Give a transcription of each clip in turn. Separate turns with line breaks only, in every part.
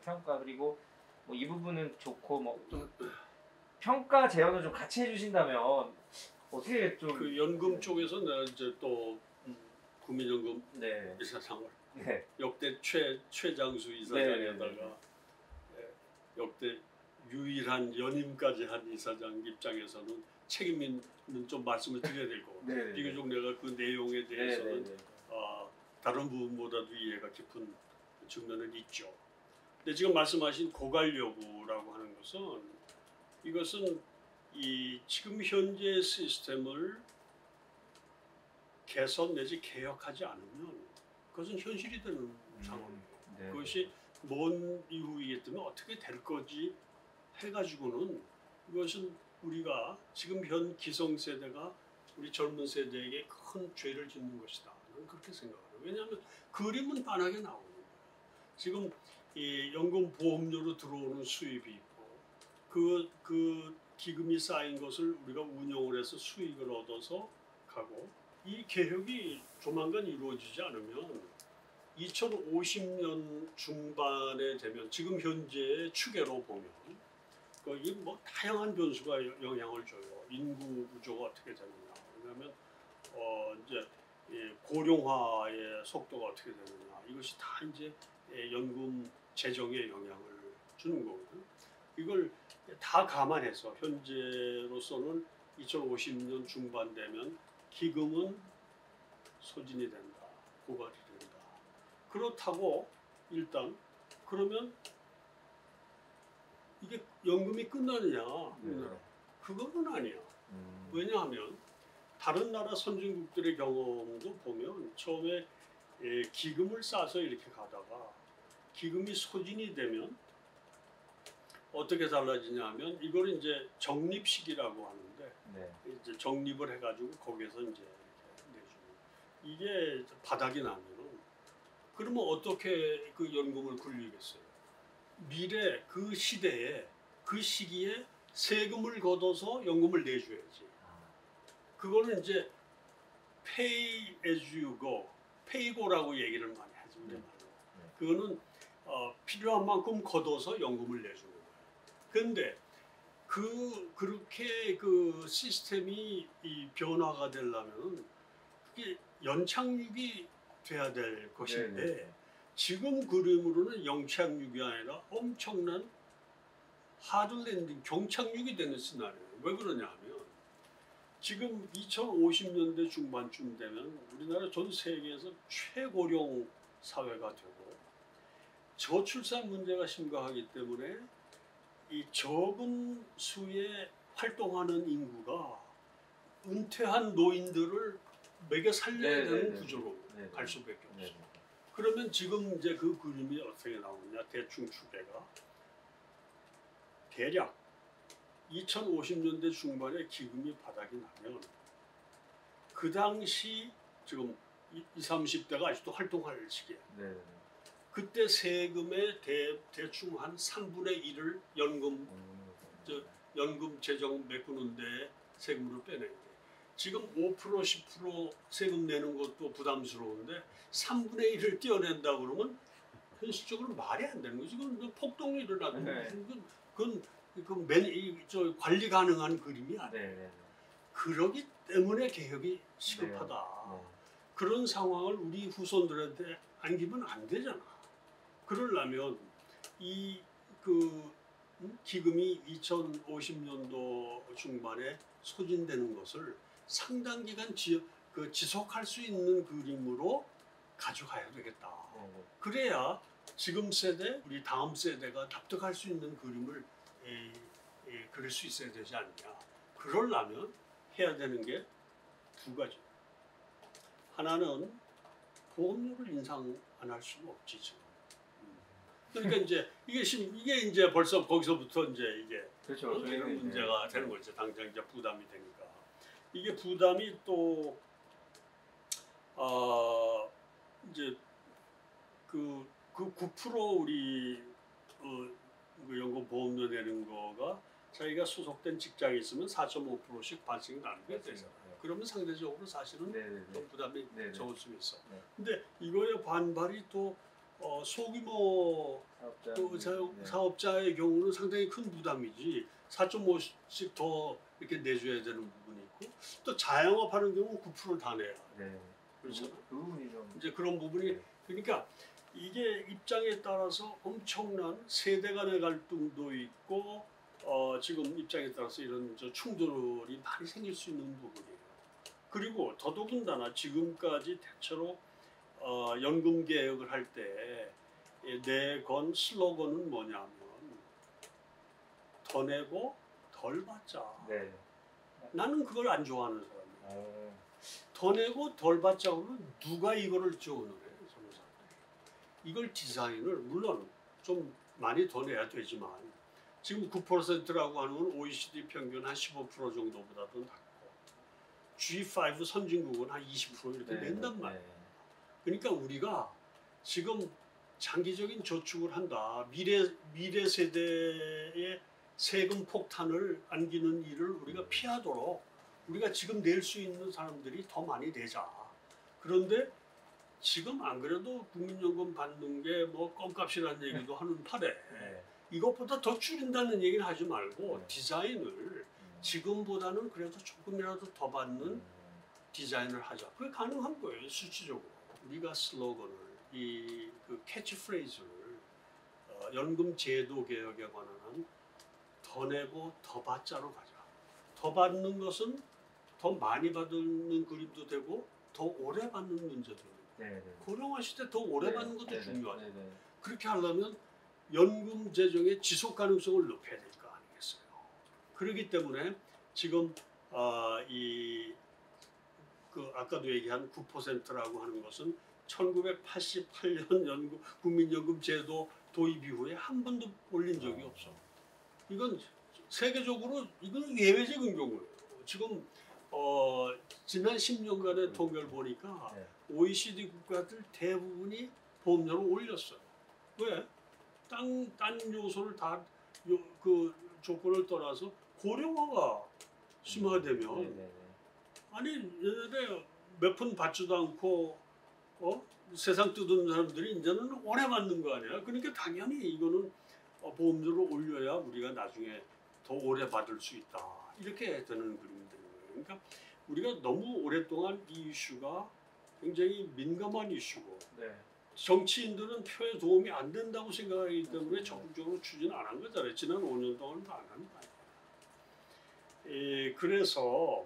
평가 그리고 뭐 이 부분은 좋고 뭐 좀 평가 제어는 좀 같이 해주신다면 어떻게 좀
그 연금 쪽에서 내가 이제 또 국민연금
네.
이사장을
네.
역대 최장수 이사장에다가 역대 유일한 연임까지 한 이사장 입장에서는 책임 있는 좀 말씀을 드려야 될 거고 비교적 내가 그 내용에 대해서는 다른 부분보다도 이해가 깊은 측면은 있죠. 근데 지금 말씀하신 고갈 여부라고 하는 것은 이것은 이 지금 현재 시스템을 개선 내지 개혁하지 않으면 그것은 현실이 되는 상황이에요. 그것이 먼 이후이기 때문에 어떻게 될 거지 해가지고는 이것은 우리가 지금 현 기성세대가 우리 젊은 세대에게 큰 죄를 짓는 것이다. 저는 그렇게 생각해요. 왜냐하면 그림은 빤하게 나오는 거예요. 지금 이 연금 보험료로 들어오는 수입이 있고 그 기금이 쌓인 것을 우리가 운용을 해서 수익을 얻어서 가고 이 개혁이 조만간 이루어지지 않으면 2050년 중반에 되면 지금 현재의 추계로 보면 이 뭐 다양한 변수가 영향을 줘요. 인구 구조가 어떻게 되느냐. 왜냐하면 이제 고령화의 속도가 어떻게 되느냐. 이것이 다 이제 연금 재정에 영향을 주는 거거든요. 이걸 다 감안해서 현재로서는 2050년 중반 되면 기금은 소진이 된다. 고갈이 된다. 그렇다고 일단 그러면 이게 연금이 끝나느냐? 그거는 아니야. 왜냐하면 다른 나라 선진국들의 경험도 보면 처음에 기금을 싸서 이렇게 가다가 기금이 소진이 되면 어떻게 달라지냐면 이걸 이제 적립식이라고 하는데 이제 적립을 해가지고 거기에서 이제 이렇게 내주는 이게 바닥이 나면은 그러면 어떻게 그 연금을 굴리겠어요? 미래 그 시대에 그 시기에 세금을 걷어서 연금을 내줘야지. 그거는 이제 pay as you go, paygo라고 얘기를 많이 하죠. 그거는 필요한 만큼 걷어서 연금을 내주는 거예요. 그런데 그렇게 그 시스템이 이 변화가 되려면 그게 연착륙이 돼야 될 것인데 지금 그림으로는 영착륙이 아니라 엄청난 하드랜딩 경착륙이 되는 시나리오예요. 왜 그러냐 하면 지금 2050년대 중반쯤 되면 우리나라 전 세계에서 최고령 사회가 되고 저출산 문제가 심각하기 때문에 이 적은 수의 활동하는 인구가 은퇴한 노인들을 먹여 살려야 되는 구조로 갈 수밖에 없어요. 그러면 지금 이제 그 그림이 어떻게 나오느냐 대충 추계가 대략 2050년대 중반에 기금이 바닥이 나면 그 당시 지금 20, 30대가 아직도 활동할 시기예요. 그때 세금의 대충 한 3분의 1을 연금 재정 메꾸는데 세금으로 빼내야 돼. 지금 5% 10% 세금 내는 것도 부담스러운데 3분의 1을 떼어낸다 그러면 현실적으로 말이 안 되는 거지. 그건 폭동이 일어나도 그건 관리 가능한 그림이 아니에요. 그러기 때문에 개혁이 시급하다. 그런 상황을 우리 후손들한테 안기면 안 되잖아. 그러려면 기금이 2050년도 중반에 소진되는 것을 상당 기간 지속할 수 있는 그림으로 가져가야 되겠다. 그래야 지금 세대, 우리 다음 세대가 납득할 수 있는 그림을 그릴 수 있어야 되지 않냐. 그러려면 해야 되는 게 두 가지. 하나는 보험료를 인상 안 할 수는 없지 지금. 그러니까 이제 이게 이제 벌써 거기서부터 이제 이게 문제가 되는 거죠. 당장 이제 부담이 되니까. 이게 부담이 또 이제 그 9% 우리 그 연금 보험료 내는 거가 자기가 소속된 직장에 있으면 4.5%씩 반씩 나는 게 되잖아요. 그러면 상대적으로 사실은 또 부담이 적을 수 있어. 근데 이거에 반발이 또 소규모
사업자.
사업자의 경우는 상당히 큰 부담이지 4.5씩 더 이렇게 내줘야 되는 부분이 있고 또 자영업하는 경우는 9%를 다 내야 돼.
네.
그렇죠.
그 부분이 좀.
이제 그런 부분이
네.
그러니까 이게 입장에 따라서 엄청난 세대 간의 갈등도 있고 지금 입장에 따라서 이런 충돌이 많이 생길 수 있는 부분이에요. 그리고 더더군다나 지금까지 대체로 연금 개혁을 할 때 내건 슬로건은 뭐냐면 더 내고 덜 받자.
네.
나는 그걸 안 좋아하는 사람이에요. 더 내고 덜 받자 그러면 누가 이거를 지원을 해? 선호사들이. 이걸 디자인을 물론 좀 많이 더 내야 되지만 지금 9%라고 하는 건 OECD 평균 한 15% 정도보다도 낮고 G5 선진국은 한 20% 이렇게 낸단 말이에요. 그러니까 우리가 지금 장기적인 저축을 한다. 미래 세대의 세금 폭탄을 안기는 일을 우리가 피하도록 우리가 지금 낼 수 있는 사람들이 더 많이 내자. 그런데 지금 안 그래도 국민연금 받는 게 뭐 껌값이라는 얘기도 하는 판에 이것보다 더 줄인다는 얘기를 하지 말고 디자인을 지금보다는 그래도 조금이라도 더 받는 디자인을 하자. 그게 가능한 거예요. 수치적으로. 우리가 슬로건을 그 캐치프레이즈를 연금 제도 개혁에 관한 더 내고 더 받자로 가자. 더 받는 것은 더 많이 받는 그림도 되고 더 오래 받는 문제도 있고 고령화 시대 더 오래 받는 것도 중요하죠. 그렇게 하려면 연금 재정의 지속 가능성을 높여야 될 거 아니겠어요. 그렇기 때문에 지금 아까도 얘기한 9%라고 하는 것은 1988년 국민연금 제도 도입 이후에 한 번도 올린 적이 없어. 이건 세계적으로 이건 예외적인 경우예요. 지금 지난 10년간의 통계를 보니까 OECD 국가들 대부분이 보험료를 올렸어요. 왜? 딴 요소를 다 그 조건을 떠나서 고령화가 심화되면 아니 얘네들 몇 푼 받지도 않고 세상 뜯은 사람들이 이제는 오래 받는 거 아니야. 그러니까 당연히 이거는 보험료를 올려야 우리가 나중에 더 오래 받을 수 있다. 이렇게 되는 그림이 되는 거예요. 그러니까 우리가 너무 오랫동안 이 이슈가 굉장히 민감한 이슈고 정치인들은 표에 도움이 안 된다고 생각하기 때문에 적극적으로 추진 안 한 거잖아요. 지난 5년 동안도 안 한 거 아니에요. 그래서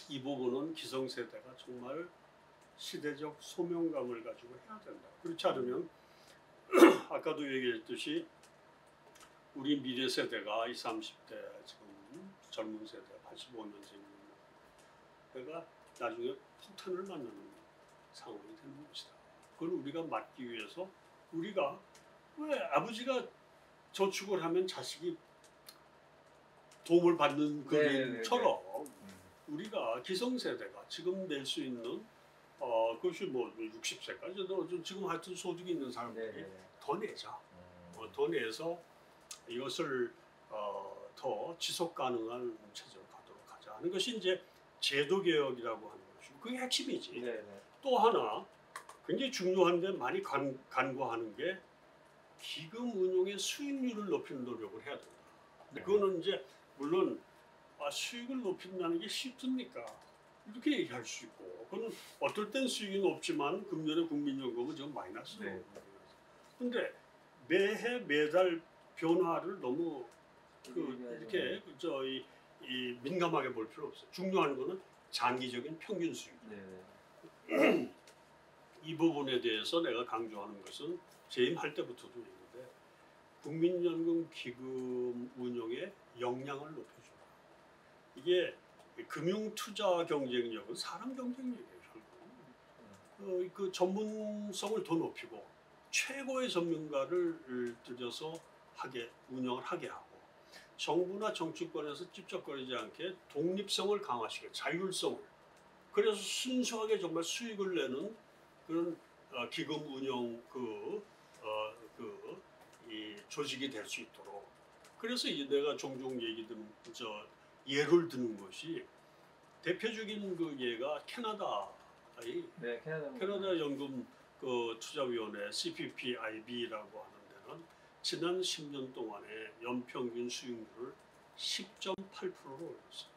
이 부분은 기성세대가 정말 시대적 소명감을 가지고 해야 된다. 그렇지 않으면 아까도 얘기했듯이 우리 미래 세대가 20, 30대 지금 젊은 세대 85년생가 나중에 폭탄을 맞는 상황이 되는 것이다. 그걸 우리가 막기 위해서 우리가 왜 아버지가 저축을 하면 자식이 도움을 받는 그림처럼 우리가 기성세대가 지금 낼 수 있는 그것이 뭐 60세까지도 지금 하여튼 소득이 있는 사람들이 더 내자. 더 내서 이것을 더 지속 가능한 체제로 가도록 하자 하는 것이 이제 제도 개혁이라고 하는 것이고 그게 핵심이지. 또 하나 굉장히 중요한데 많이 간과하는 게 기금 운용의 수익률을 높이는 노력을 해야 된다. 그거는 이제 물론 수익을 높인다는 게 쉽습니까? 이렇게 얘기할 수 있고 그건 어떨 땐 수익이 높지만 금년에 국민연금은 지금 마이너스예요. 근데 매해 매달 변화를 너무 이렇게 민감하게 볼 필요 없어요. 중요한 거는 장기적인 평균 수익. 이 부분에 대해서 내가 강조하는 것은 재임할 때부터도 얘기인데 국민연금 기금 운용의 역량을 높여줘라. 이게 금융투자 경쟁력은 사람 경쟁력이에요. 결국. 그 전문성을 더 높이고 최고의 전문가를 들여서 운영을 하게 하고 정부나 정치권에서 찝쩍거리지 않게 독립성을 강화시켜 자율성을 그래서 순수하게 정말 수익을 내는 그런 기금 운영 이 조직이 될 수 있도록 그래서 내가 종종 예를 드는 것이 대표적인 그 예가 캐나다 연금 그 투자위원회 CPPIB라고 하는 데는 지난 10년 동안에 연평균 수익률을 10.8%로 올렸어요.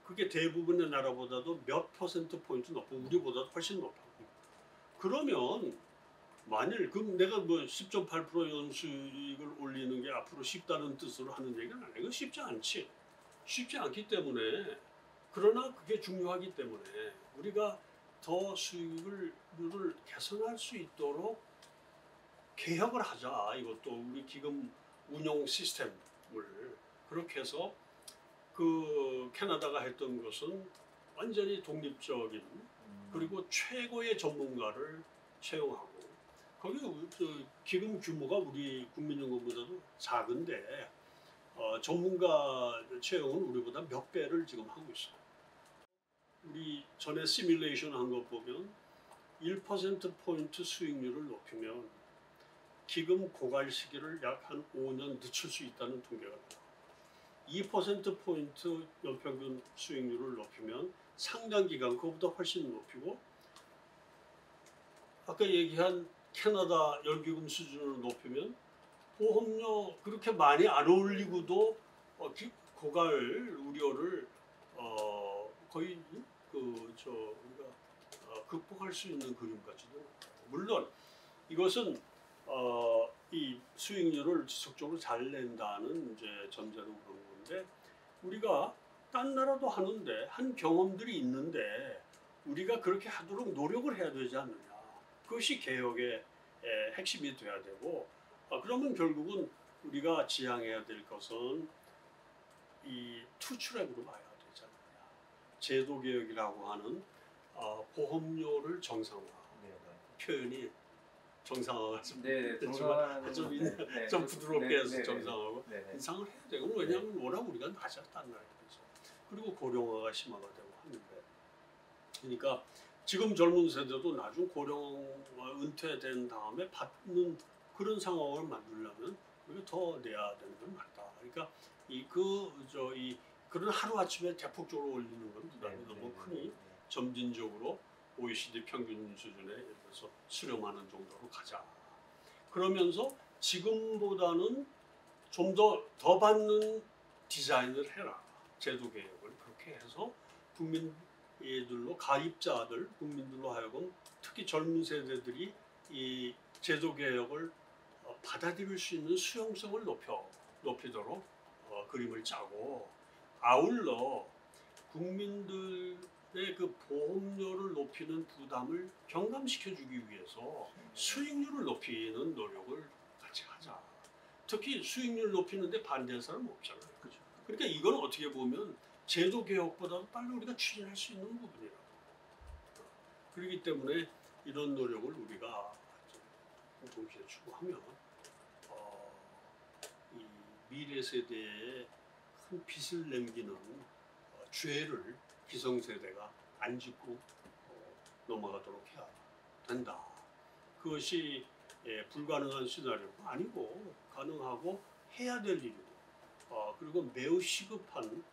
그게 대부분의 나라보다도 몇 퍼센트 포인트 높고 우리보다도 훨씬 높아요. 그러면 만일 그럼 내가 뭐 10.8% 연수익을 올리는 게 앞으로 쉽다는 뜻으로 하는 얘기는 아니에요. 이거 쉽지 않지. 쉽지 않기 때문에 그러나 그게 중요하기 때문에 우리가 더 수익을 개선할 수 있도록 개혁을 하자. 이것도 우리 기금 운용 시스템을 그렇게 해서 그 캐나다가 했던 것은 완전히 독립적인 그리고 최고의 전문가를 채용하고 거기 그 기금 규모가 우리 국민연금보다도 작은데 전문가 채용은 우리보다 몇 배를 지금 하고 있어요. 우리 전에 시뮬레이션 한 거 보면 1%포인트 수익률을 높이면 기금 고갈 시기를 약 한 5년 늦출 수 있다는 통계가 나와요. 2%포인트 연평균 수익률을 높이면 상당 기간 그거보다 훨씬 높이고 아까 얘기한 캐나다 연기금 수준을 높이면 보험료 그렇게 많이 안 올리고도 고갈 우려를 거의 우리가 극복할 수 있는 그림까지도 물론 이것은 이 수익률을 지속적으로 잘 낸다는 이제 전제로 그런 건데 우리가 딴 나라도 하는데 한 경험들이 있는데 우리가 그렇게 하도록 노력을 해야 되지 않느냐. 그것이 개혁의 핵심이 돼야 되고 그러면 결국은 우리가 지향해야 될 것은 이 투 트랙으로 봐야 되지 않느냐. 제도 개혁이라고 하는 보험료를 정상화. 표현이 정상화가 좀 부드럽게 해서 정상화하고 인상을 해야 되고 왜냐하면 워낙 우리가 낮아 딴 나라에 비해서 그리고 고령화가 심화가 되고 하는데 그러니까 지금 젊은 세대도 나중 고령화 은퇴된 다음에 받는 그런 상황을 만들려면 우리가 더 내야 되는 건 맞다. 그러니까 그런 하루 아침에 대폭적으로 올리는 건 부담이 너무 크니 점진적으로 OECD 평균 수준에 예를 들어서 수렴하는 정도로 가자. 그러면서 지금보다는 좀 더 받는 디자인을 해라. 제도 개혁을 그렇게 해서 국민들로 가입자들, 국민들로 하여금 특히 젊은 세대들이 이 제도 개혁을 받아들일 수 있는 수용성을 높이도록 그림을 짜고 아울러 국민들의 그 보험료를 높이는 부담을 경감시켜주기 위해서 수익률을 높이는 노력을 같이 하자. 특히 수익률 높이는데 반대할 사람은 없잖아요. 그렇죠. 그러니까 이건 어떻게 보면 제도 개혁보다도 빨리 우리가 추진할 수 있는 부분이라고. 그렇기 때문에 이런 노력을 우리가 동시에 추구하면 이 미래 세대에 큰 빚을 남기는 죄를 기성세대가 안 짓고 넘어가도록 해야 된다. 그것이 불가능한 시나리오가 아니고 가능하고 해야 될 일이고 그리고 매우 시급한